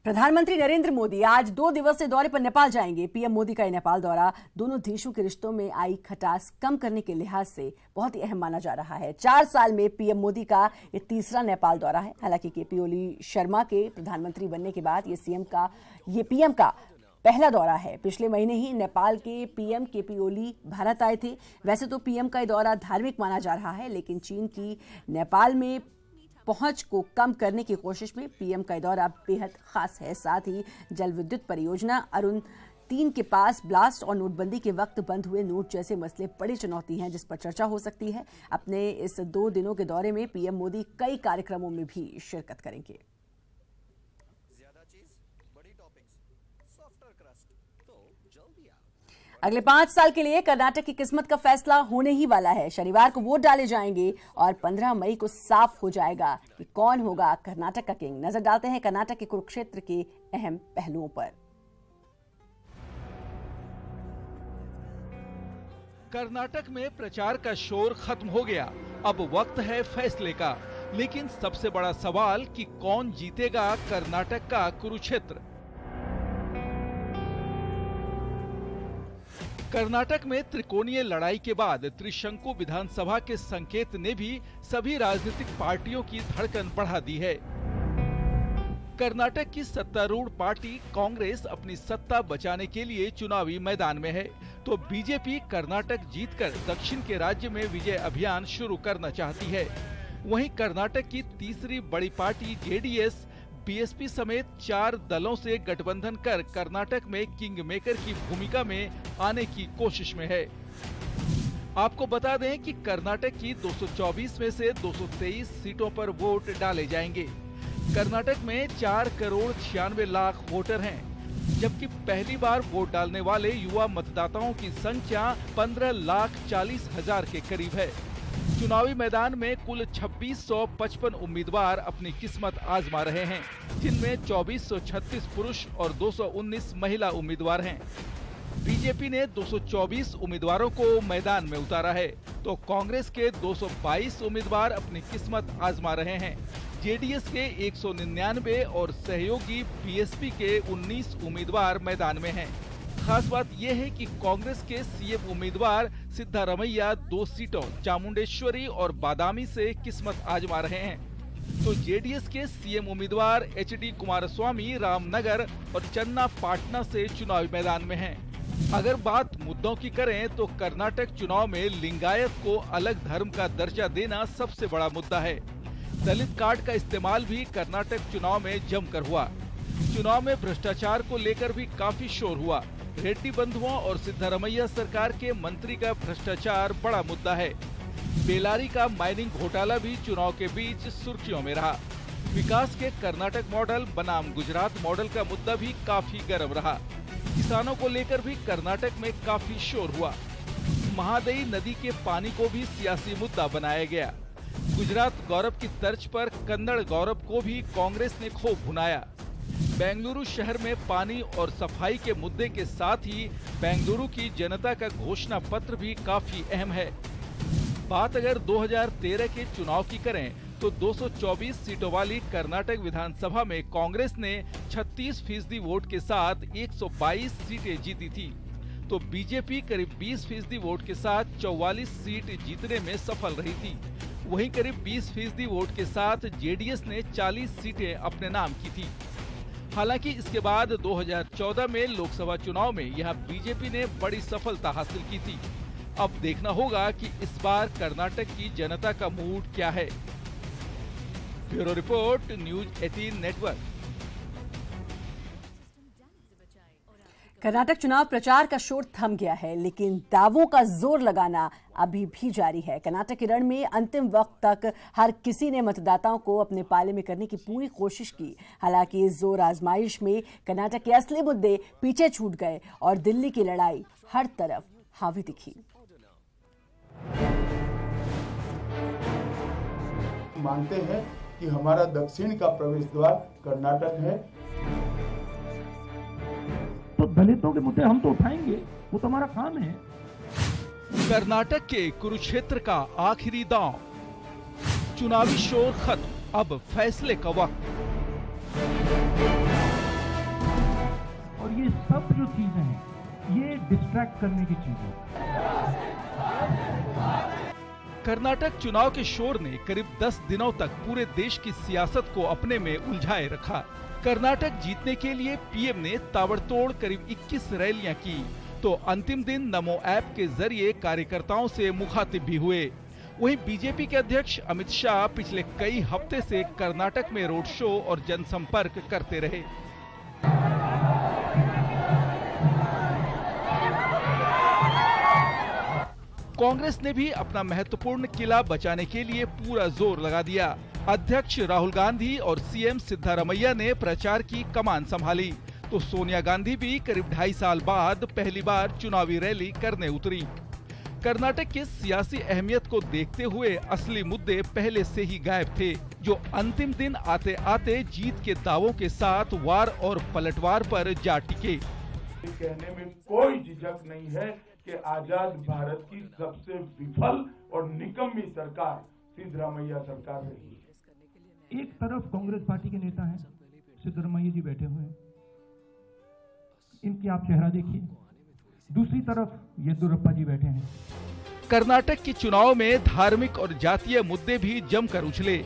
प्रधानमंत्री नरेंद्र मोदी आज 2 दिवसीय दौरे पर नेपाल जाएंगे। पीएम मोदी का यह नेपाल दौरा दोनों देशों के रिश्तों में आई खटास कम करने के लिहाज से बहुत ही अहम माना जा रहा है। 4 साल में पीएम मोदी का ये तीसरा नेपाल दौरा है। हालांकि केपी ओली शर्मा के प्रधानमंत्री बनने के बाद ये पीएम का पहला दौरा है। पिछले महीने ही नेपाल के पीएम केपी ओली भारत आए थे। वैसे तो पीएम का यह दौरा धार्मिक माना जा रहा है, लेकिन चीन की नेपाल में पहुंच को कम करने की कोशिश में पीएम का दौरा बेहद खास है। साथ ही जल विद्युत परियोजना अरुण 3 के पास ब्लास्ट और नोटबंदी के वक्त बंद हुए नोट जैसे मसले बड़ी चुनौती हैं, जिस पर चर्चा हो सकती है। अपने इस 2 दिनों के दौरे में पीएम मोदी कई कार्यक्रमों में भी शिरकत करेंगे। अगले 5 साल के लिए कर्नाटक की किस्मत का फैसला होने ही वाला है। शनिवार को वोट डाले जाएंगे और 15 मई को साफ हो जाएगा कि कौन होगा कर्नाटक का किंग। नजर डालते हैं कर्नाटक के कुरुक्षेत्र के अहम पहलुओं पर। कर्नाटक में प्रचार का शोर खत्म हो गया, अब वक्त है फैसले का। लेकिन सबसे बड़ा सवाल कि कौन जीतेगा कर्नाटक का कुरुक्षेत्र। कर्नाटक में त्रिकोणीय लड़ाई के बाद त्रिशंकु विधानसभा के संकेत ने भी सभी राजनीतिक पार्टियों की धड़कन बढ़ा दी है। कर्नाटक की सत्तारूढ़ पार्टी कांग्रेस अपनी सत्ता बचाने के लिए चुनावी मैदान में है, तो बीजेपी कर्नाटक जीतकर दक्षिण के राज्य में विजय अभियान शुरू करना चाहती है। वहीं कर्नाटक की तीसरी बड़ी पार्टी जेडीएस बीएसपी समेत 4 दलों से गठबंधन कर कर्नाटक में किंग मेकर की भूमिका में आने की कोशिश में है। आपको बता दें कि कर्नाटक की 224 में से 223 सीटों पर वोट डाले जाएंगे। कर्नाटक में 4 करोड़ 96 लाख वोटर हैं, जबकि पहली बार वोट डालने वाले युवा मतदाताओं की संख्या 15 लाख 40 हजार के करीब है। चुनावी मैदान में कुल 2655 उम्मीदवार अपनी किस्मत आजमा रहे हैं, जिनमें 2436 पुरुष और 219 महिला उम्मीदवार हैं। बीजेपी ने 224 उम्मीदवारों को मैदान में उतारा है, तो कांग्रेस के 222 उम्मीदवार अपनी किस्मत आजमा रहे हैं। जेडीएस के 199 और सहयोगी बीएसपी के 19 उम्मीदवार मैदान में हैं। खास बात यह है कि कांग्रेस के सीएम उम्मीदवार सिद्धारमैया 2 सीटों चामुंडेश्वरी और बादामी से किस्मत आजमा रहे हैं, तो जेडीएस के सीएम उम्मीदवार एचडी कुमारस्वामी रामनगर और चन्नापाटना से चुनावी मैदान में हैं। अगर बात मुद्दों की करें तो कर्नाटक चुनाव में लिंगायत को अलग धर्म का दर्जा देना सबसे बड़ा मुद्दा है। दलित कार्ड का इस्तेमाल भी कर्नाटक चुनाव में जमकर हुआ। चुनाव में भ्रष्टाचार को लेकर भी काफी शोर हुआ। रेड्डी बंधुओं और सिद्धारमैया सरकार के मंत्री का भ्रष्टाचार बड़ा मुद्दा है। बेलारी का माइनिंग घोटाला भी चुनाव के बीच सुर्खियों में रहा। विकास के कर्नाटक मॉडल बनाम गुजरात मॉडल का मुद्दा भी काफी गर्म रहा। किसानों को लेकर भी कर्नाटक में काफी शोर हुआ। महादई नदी के पानी को भी सियासी मुद्दा बनाया गया। गुजरात गौरव की तर्ज पर कन्नड़ गौरव को भी कांग्रेस ने खूब भुनाया। बेंगलुरु शहर में पानी और सफाई के मुद्दे के साथ ही बेंगलुरु की जनता का घोषणा पत्र भी काफी अहम है। बात अगर 2013 के चुनाव की करें तो 224 सीटों वाली कर्नाटक विधानसभा में कांग्रेस ने 36% वोट के साथ 122 सीटें जीती थी, तो बीजेपी करीब 20% वोट के साथ 44 सीट जीतने में सफल रही थी। वहीं करीब 20% वोट के साथ जेडीएस ने 40 सीटें अपने नाम की थी। हालांकि इसके बाद 2014 में लोकसभा चुनाव में यहां बीजेपी ने बड़ी सफलता हासिल की थी। अब देखना होगा कि इस बार कर्नाटक की जनता का मूड क्या है। Bureau report, news 18 network. Karnataka चुनाव प्रचार का शोर थम गया है, लेकिन दावों का जोर लगाना अभी भी जारी है। कर्नाटक के रण में अंतिम वक्त तक हर किसी ने मतदाताओं को अपने पाले में करने की पूरी कोशिश की। हालांकि इस जोर आजमाइश में कर्नाटक के असली मुद्दे पीछे छूट गए और दिल्ली की लड़ाई हर तरफ हावी दिखी। मानते हैं कि हमारा दक्षिण का प्रवेश द्वार कर्नाटक है, तो दलितों के मुद्दे हम तो उठाएंगे, वो तो हमारा काम है। कर्नाटक के कुरुक्षेत्र का आखिरी दांव, चुनावी शोर खत्म, अब फैसले का वक्त। सब जो चीजें हैं ये डिस्ट्रैक्ट करने की चीजें। कर्नाटक चुनाव के शोर ने करीब 10 दिनों तक पूरे देश की सियासत को अपने में उलझाए रखा। कर्नाटक जीतने के लिए पीएम ने ताबड़तोड़ करीब 21 रैलियां की, तो अंतिम दिन नमो ऐप के जरिए कार्यकर्ताओं से मुखातिब भी हुए। वहीं बीजेपी के अध्यक्ष अमित शाह पिछले कई हफ्ते से कर्नाटक में रोड शो और जनसंपर्क करते रहे। कांग्रेस ने भी अपना महत्वपूर्ण किला बचाने के लिए पूरा जोर लगा दिया। अध्यक्ष राहुल गांधी और सीएम सिद्धारमैया ने प्रचार की कमान संभाली, तो सोनिया गांधी भी करीब 2.5 साल बाद पहली बार चुनावी रैली करने उतरी। कर्नाटक की सियासी अहमियत को देखते हुए असली मुद्दे पहले से ही गायब थे, जो अंतिम दिन आते आते जीत के दावों के साथ वार और पलटवार पर जा टिके। कहने में कोई झिझक नहीं है कि आजाद भारत की सबसे विफल और निकम्मी सरकार सिद्धरामैया सरकार रही है। एक तरफ कांग्रेस पार्टी के नेता हैं, सिद्धरामैया जी बैठे हुए हैं, इनकी आप चेहरा देखिए। दूसरी तरफ येदियुरप्पा जी बैठे हैं। कर्नाटक के चुनाव में धार्मिक और जातीय मुद्दे भी जमकर उछले।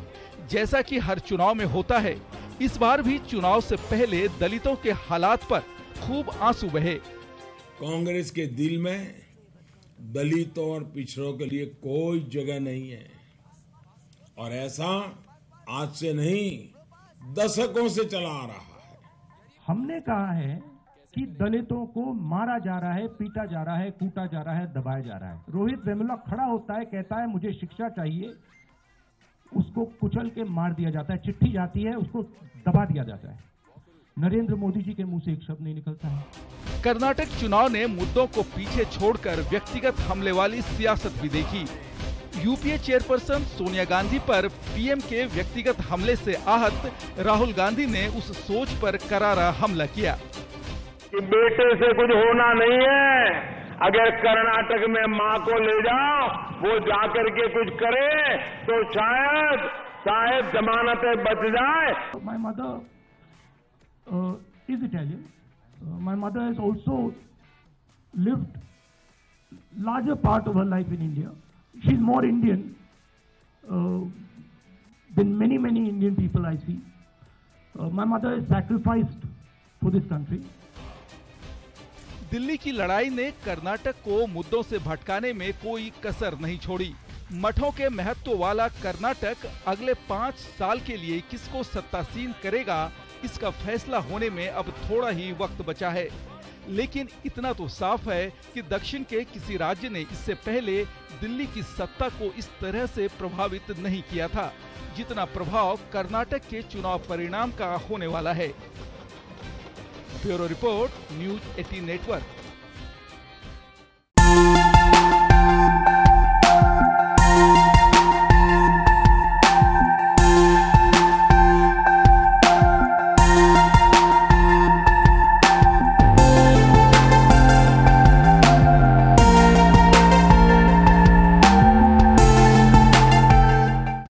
जैसा कि हर चुनाव में होता है, इस बार भी चुनाव से पहले दलितों के हालात पर खूब आंसू बहे। कांग्रेस के दिल में दलितों और पिछड़ों के लिए कोई जगह नहीं है, और ऐसा आज से नहीं दशकों से चला आ रहा है। हमने कहा है कि दलितों को मारा जा रहा है, पीटा जा रहा है, कूटा जा रहा है, दबाया जा रहा है। रोहित वेमुला खड़ा होता है, कहता है मुझे शिक्षा चाहिए, उसको कुचल के मार दिया जाता है। चिट्ठी जाती है, उसको दबा दिया जाता है। नरेंद्र मोदी जी के मुंह से एक शब्द नहीं निकलता है। कर्नाटक चुनाव ने मुद्दों को पीछे छोड़कर व्यक्तिगत हमले वाली सियासत भी देखी। यूपीए चेयरपर्सन सोनिया गांधी पर पीएम के व्यक्तिगत हमले से आहत राहुल गांधी ने उस सोच पर करारा हमला किया कि बेटे से कुछ होना नहीं है, अगर कर्नाटक में मां को ले जाओ, वो जाकर के कुछ करे तो शायद जमानतें बच जाए। My mother is Italian. My mother has also lived larger part of her life in India. She's more Indian than many Indian people I see. My mother has sacrificed for this country. Delhi की लड़ाई ने कर्नाटक को मुद्दों से भटकाने में कोई कसर नहीं छोड़ी। मठों के महत्व वाला कर्नाटक अगले 5 साल के लिए किसको सत्तासीन करेगा, इसका फैसला होने में अब थोड़ा ही वक्त बचा है। लेकिन इतना तो साफ है कि दक्षिण के किसी राज्य ने इससे पहले दिल्ली की सत्ता को इस तरह से प्रभावित नहीं किया था, जितना प्रभाव कर्नाटक के चुनाव परिणाम का होने वाला है। Bureau report, news 18 network.